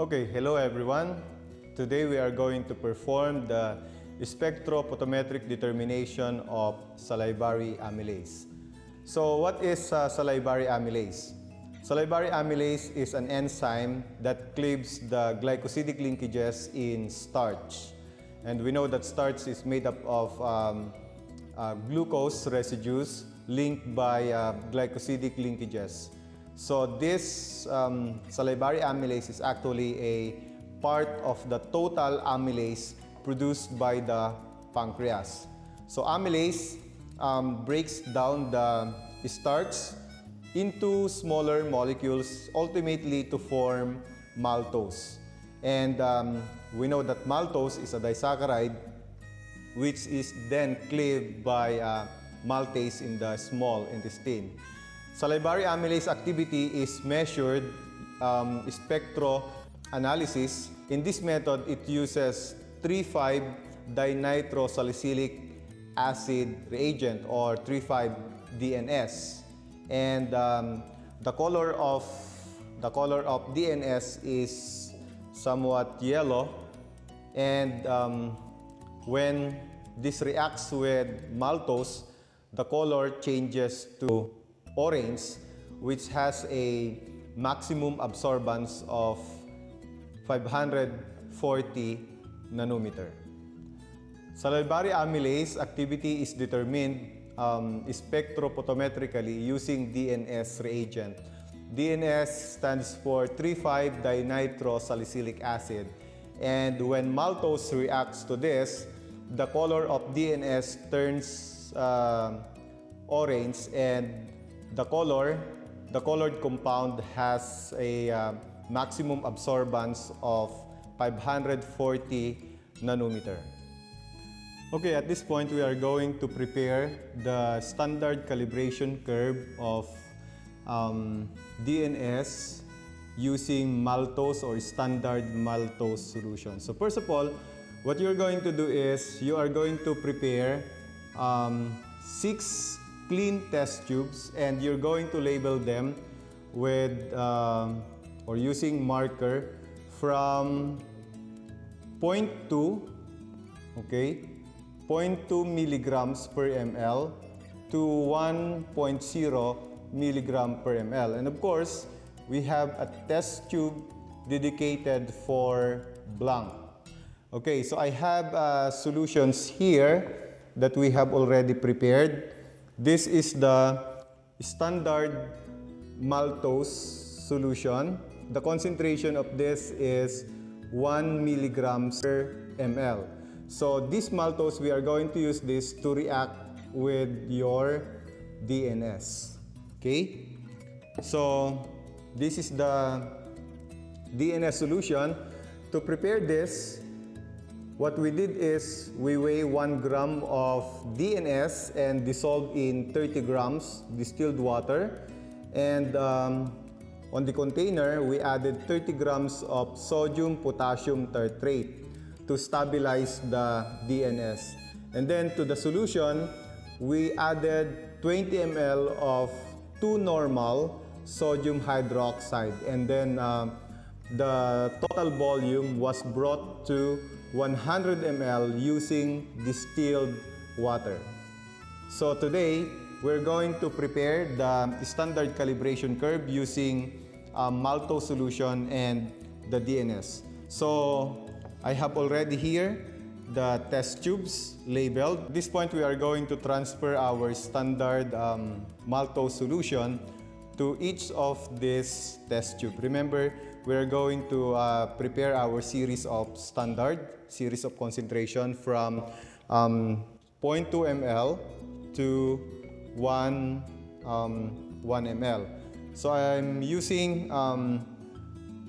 Okay, hello everyone. Today we are going to perform the spectrophotometric determination of salivary amylase. So what is salivary amylase? Salivary amylase is an enzyme that cleaves the glycosidic linkages in starch. And we know that starch is made up of glucose residues linked by glycosidic linkages. So this salivary amylase is actually a part of the total amylase produced by the pancreas. So amylase breaks down the starch into smaller molecules, ultimately to form maltose. And we know that maltose is a disaccharide which is then cleaved by maltase in the small intestine. Salivary amylase activity is measured spectroanalysis. In this method, it uses 3,5-dinitrosalicylic acid reagent or 3,5-DNS. And the color of DNS is somewhat yellow, and when this reacts with maltose, the color changes to orange, which has a maximum absorbance of 540 nanometer. Salivary amylase activity is determined spectrophotometrically using DNS reagent. DNS stands for 3,5-dinitrosalicylic acid. And when maltose reacts to this, the color of DNS turns orange, and the colored compound has a maximum absorbance of 540 nanometer. Okay, at this point we are going to prepare the standard calibration curve of DNS using maltose or standard maltose solution. So first of all, what you're going to do is you are going to prepare 6 clean test tubes, and you're going to label them with or using marker from 0.2, okay, 0.2 milligrams per ml to 1.0 milligram per ml. And of course, we have a test tube dedicated for blank. Okay, so I have solutions here that we have already prepared. This is the standard maltose solution. The concentration of this is 1 milligrams per ml. So this maltose, we are going to use this to react with your DNS. Okay? So this is the DNS solution. To prepare this, what we did is we weigh 1 gram of DNS and dissolve in 30 grams distilled water. And on the container, we added 30 grams of sodium-potassium tartrate to stabilize the DNS. And then to the solution, we added 20 ml of 2 normal sodium hydroxide. And then the total volume was brought to 100 ml using distilled water. So today, we're going to prepare the standard calibration curve using maltose solution and the DNS. So I have already here the test tubes labeled. At this point, we are going to transfer our standard maltose solution to each of these test tubes. Remember, we are going to prepare our series of concentration from 0.2 ml to 1 ml. So I'm using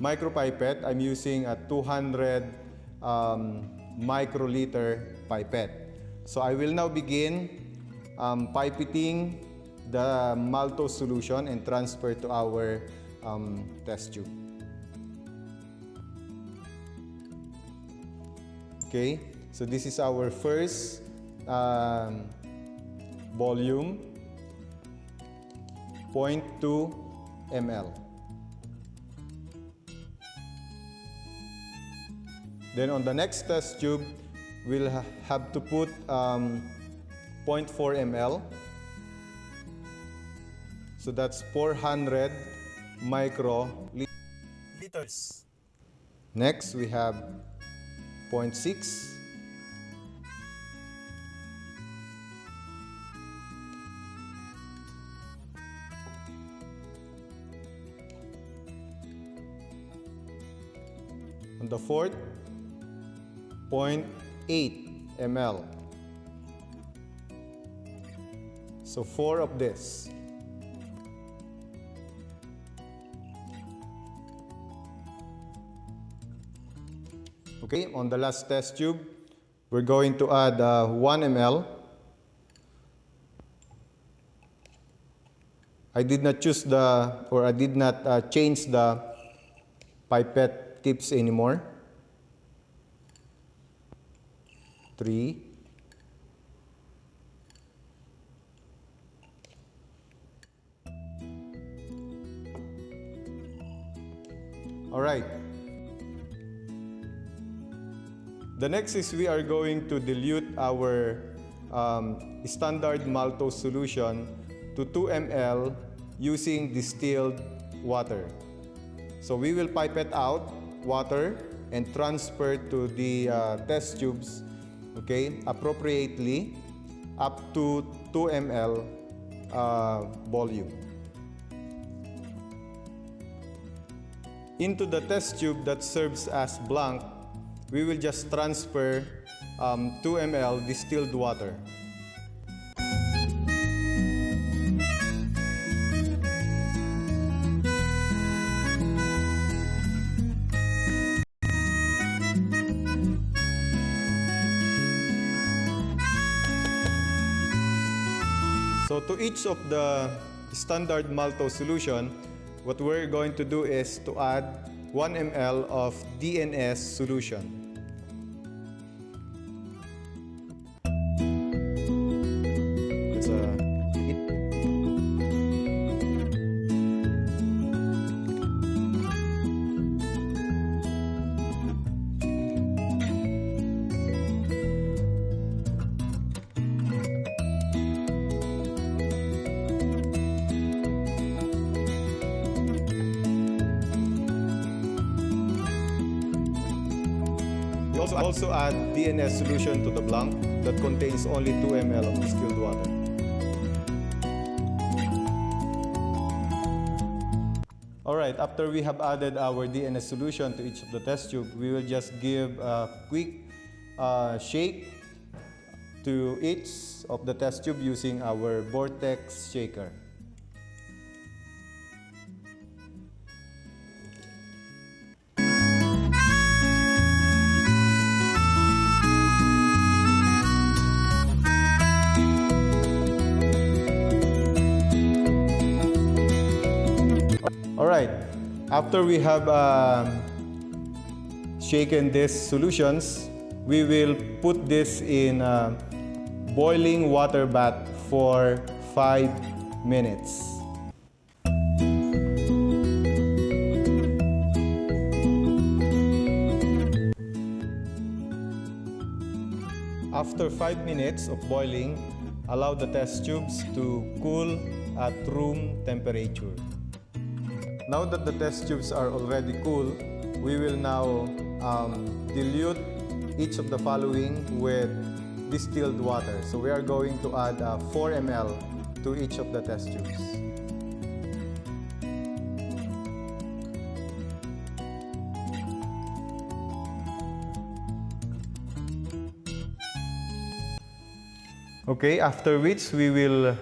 micropipette. I'm using a 200 microliter pipette. So I will now begin pipetting the maltose solution and transfer to our test tube. Okay, so this is our first volume, 0.2 ml. Then on the next test tube, we'll have to put 0.4 ml. So that's 400 microliters. Next, we have 0.6. On the fourth, 0.8 ml. So 4 of this. Okay, on the last test tube, we're going to add 1 ml. I did not choose I did not change the pipette tips anymore. 3. All right. The next is we are going to dilute our standard maltose solution to 2 ml using distilled water. So we will pipette out water and transfer to the test tubes, okay, appropriately up to 2 ml volume. Into the test tube that serves as blank, we will just transfer 2 ml distilled water. So to each of the standard maltose solution, what we're going to do is to add 1 ml of DNS solution. We also add DNS solution to the blank that contains only 2 ml of distilled water. Alright, after we have added our DNS solution to each of the test tube, we will just give a quick shake to each of the test tube using our vortex shaker. Alright, after we have shaken these solutions, we will put this in a boiling water bath for 5 minutes. After 5 minutes of boiling, allow the test tubes to cool at room temperature. Now that the test tubes are already cool, we will now dilute each of the following with distilled water. So we are going to add 4 ml to each of the test tubes. Okay, after which we will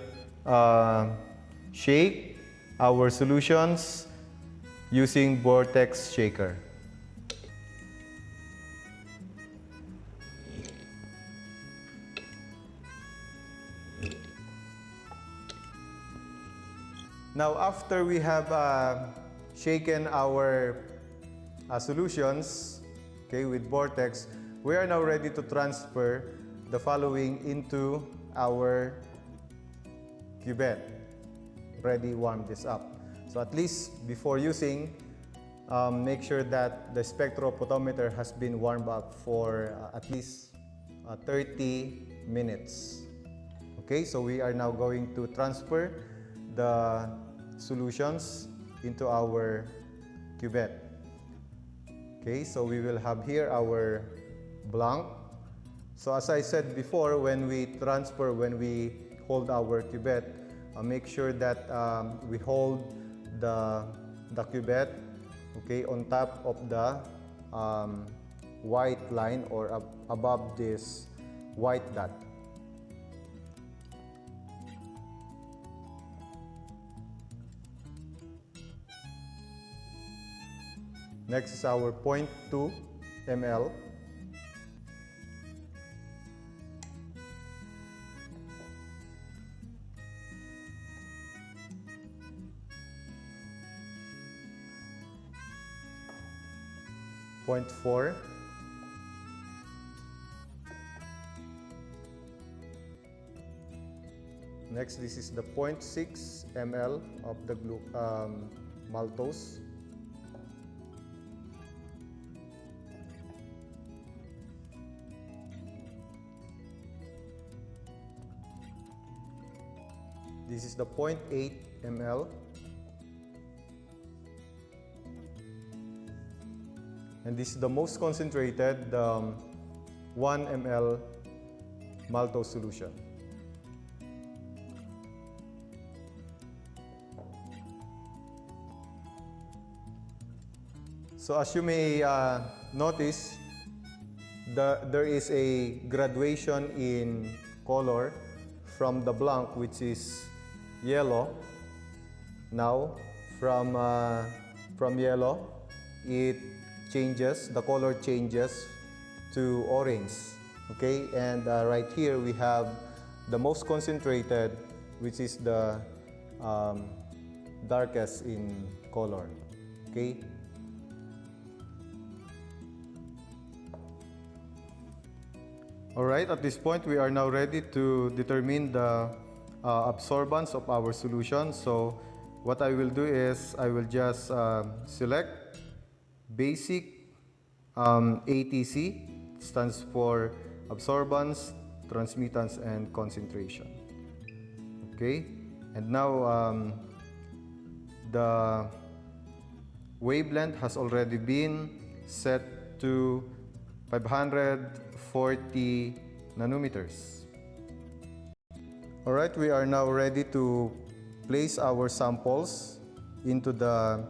shake our solutions using vortex shaker. Now, after we have shaken our solutions, okay, with vortex, we are now ready to transfer the following into our cuvette. Already warm this up. So at least before using, make sure that the spectrophotometer has been warmed up for at least 30 minutes. Okay, so we are now going to transfer the solutions into our cuvette. Okay, so we will have here our blanc. So as I said before, when we hold our cuvette, make sure that we hold the cuvette, okay, on top of the white line or above this white dot. Next is our 0.2 ml. Point 4. Next, this is the 0.6 ml of the maltose. This is the 0.8 ml. And this is the most concentrated 1 ml maltose solution. So as you may notice, there is a graduation in color from the blanc, which is yellow. Now from yellow, it changes, the color changes to orange. Okay, and right here we have the most concentrated, which is the darkest in color. Okay. Alright, at this point we are now ready to determine the absorbance of our solution. So what I will do is I will just select basic ATC, stands for absorbance, transmittance, and concentration. Okay, and now the wavelength has already been set to 540 nanometers. Alright, we are now ready to place our samples into the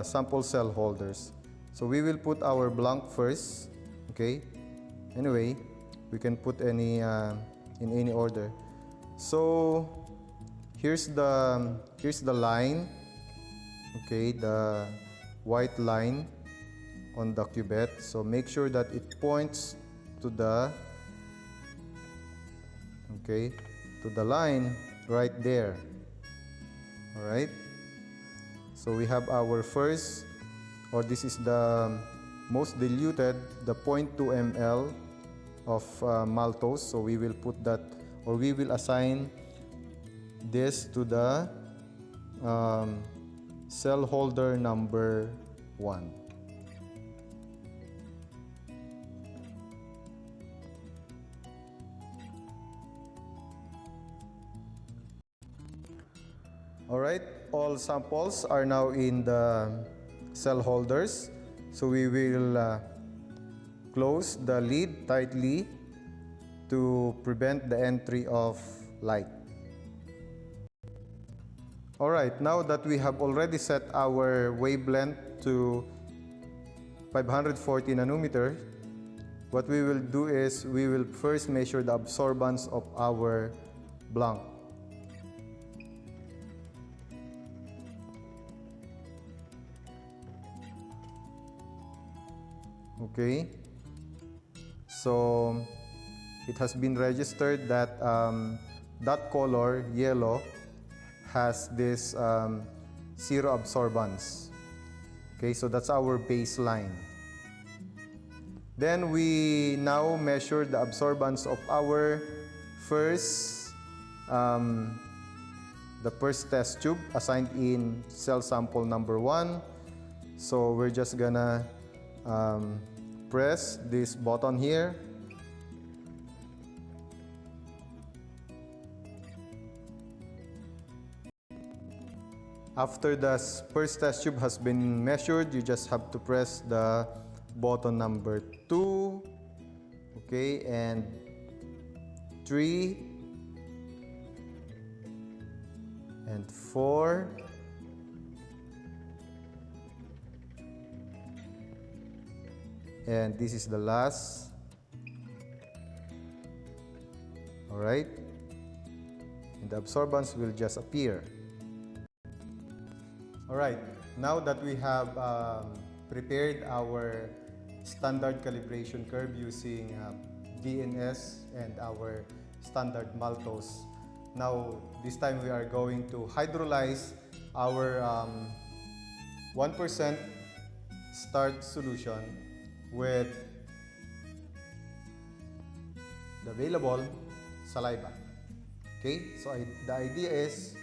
sample cell holders. So we will put our blanc first. Okay, anyway, we can put any in any order. So here's the line. Okay, the white line on the cuvette. So make sure that it points to the line right there. All right. So we have our first, or this is the most diluted, the 0.2 ml of maltose. So we will put that, or we will assign this to the cell holder number 1. Alright, all samples are now in the cell holders. So we will close the lid tightly to prevent the entry of light. Alright, now that we have already set our wavelength to 540 nanometer, what we will do is we will first measure the absorbance of our blanc. Okay, so it has been registered that that color, yellow, has this zero absorbance. Okay, so that's our baseline. Then we now measure the absorbance of our first, the first test tube assigned in cell sample number 1. So we're just gonna press this button here. After the first test tube has been measured, you just have to press the button number 2, okay, and 3, and 4, and this is the last. All right, and the absorbance will just appear. All right, now that we have prepared our standard calibration curve using DNS and our standard maltose, now this time we are going to hydrolyze our 1% starch solution with the available saliva. Okay, so the idea is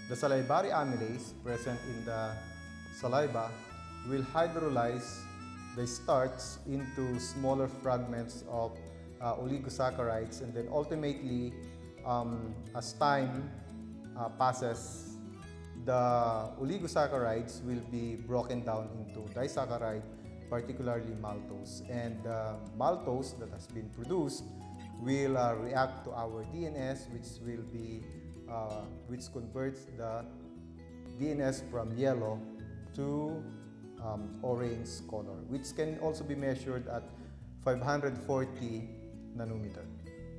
the salivary amylase present in the saliva will hydrolyze the starch into smaller fragments of oligosaccharides, and then ultimately, as time passes, the oligosaccharides will be broken down into disaccharide, particularly maltose. And maltose that has been produced will react to our DNS, which converts the DNS from yellow to orange color, which can also be measured at 540 nanometer.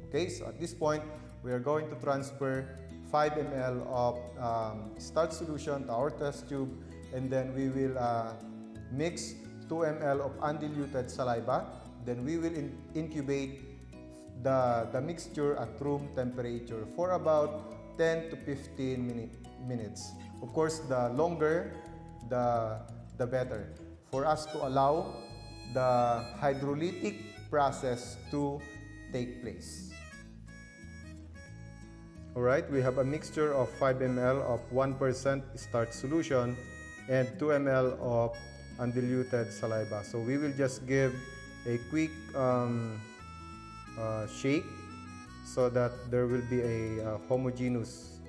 Okay, so at this point, we are going to transfer 5 ml of starch solution to our test tube, and then we will mix 2 ml of undiluted saliva. Then we will incubate the mixture at room temperature for about 10 to 15 minutes. Of course, the longer, the better, for us to allow the hydrolytic process to take place. Alright, we have a mixture of 5 ml of 1% starch solution and 2 ml of undiluted saliva. So we will just give a quick shake so that there will be a homogeneous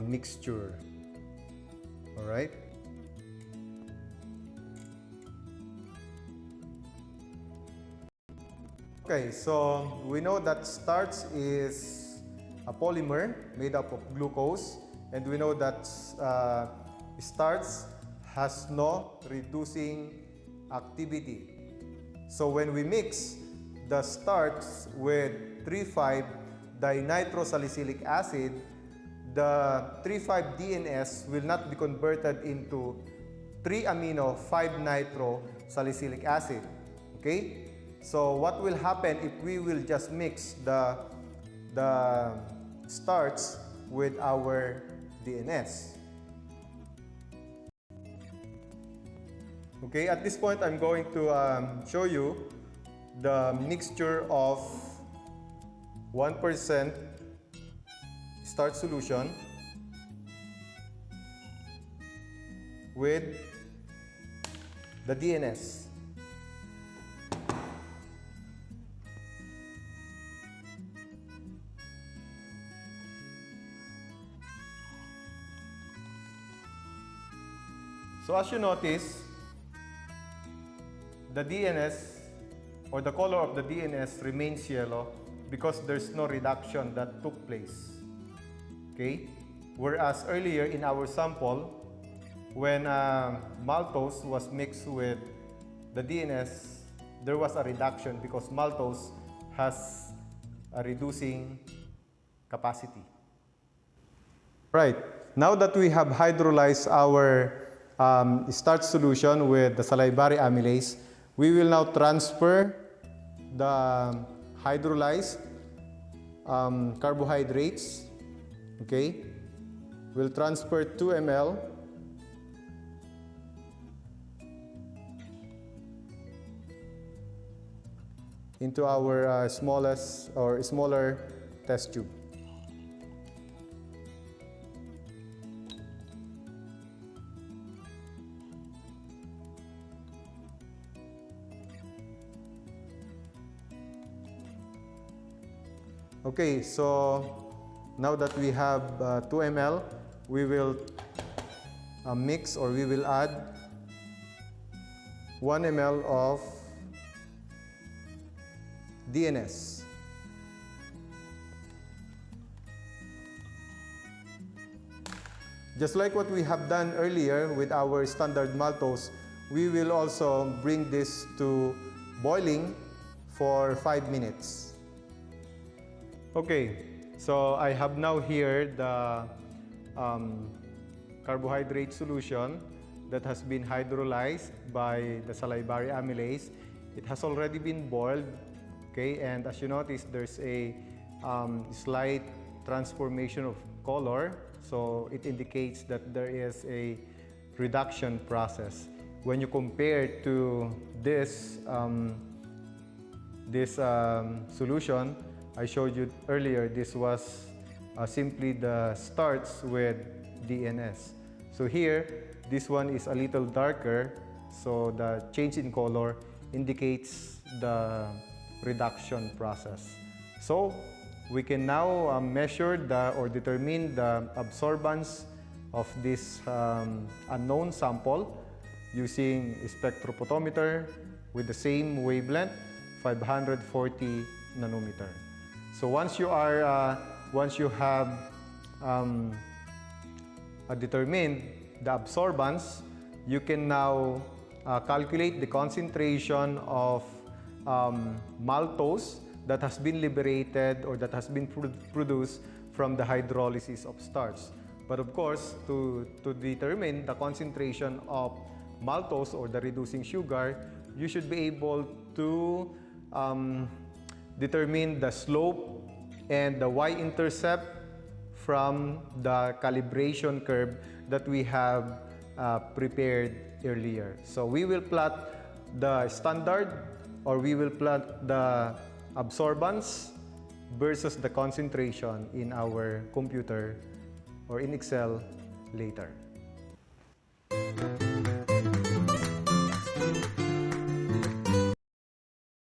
mixture. Alright. Okay, so we know that starch is a polymer made up of glucose, and we know that starch has no reducing activity. So when we mix the starch with 3,5-dinitrosalicylic acid, the 3,5-DNS will not be converted into 3-amino-5-nitrosalicylic acid. Okay? So what will happen if we will just mix the starch with our DNS? Okay, at this point I'm going to show you the mixture of 1% starch solution with the DNS. So as you notice, the DNS or the color of the DNS remains yellow because there's no reduction that took place. Okay? Whereas earlier in our sample, when maltose was mixed with the DNS, there was a reduction because maltose has a reducing capacity. Right. Now that we have hydrolyzed our starch solution with the salivary amylase, we will now transfer the hydrolyzed carbohydrates. Okay, we'll transfer 2 ml into our smallest or smaller test tube. Okay, so now that we have 2 ml, we will mix, or we will add 1 ml of DNS. Just like what we have done earlier with our standard maltose, we will also bring this to boiling for 5 minutes. Okay, so I have now here the carbohydrate solution that has been hydrolyzed by the salivary amylase. It has already been boiled, okay, and as you notice, there's a slight transformation of color, so it indicates that there is a reduction process. When you compare to this solution I showed you earlier, this was simply the starch with DNS. So here, this one is a little darker, so the change in color indicates the reduction process. So we can now measure or determine the absorbance of this unknown sample using a spectrophotometer with the same wavelength, 540 nanometer. So once you have determined the absorbance, you can now calculate the concentration of maltose that has been liberated or that has been produced from the hydrolysis of starch. But of course, to determine the concentration of maltose or the reducing sugar, you should be able to determine the slope and the y-intercept from the calibration curve that we have prepared earlier. So we will plot the standard, or we will plot the absorbance versus the concentration in our computer or in Excel later.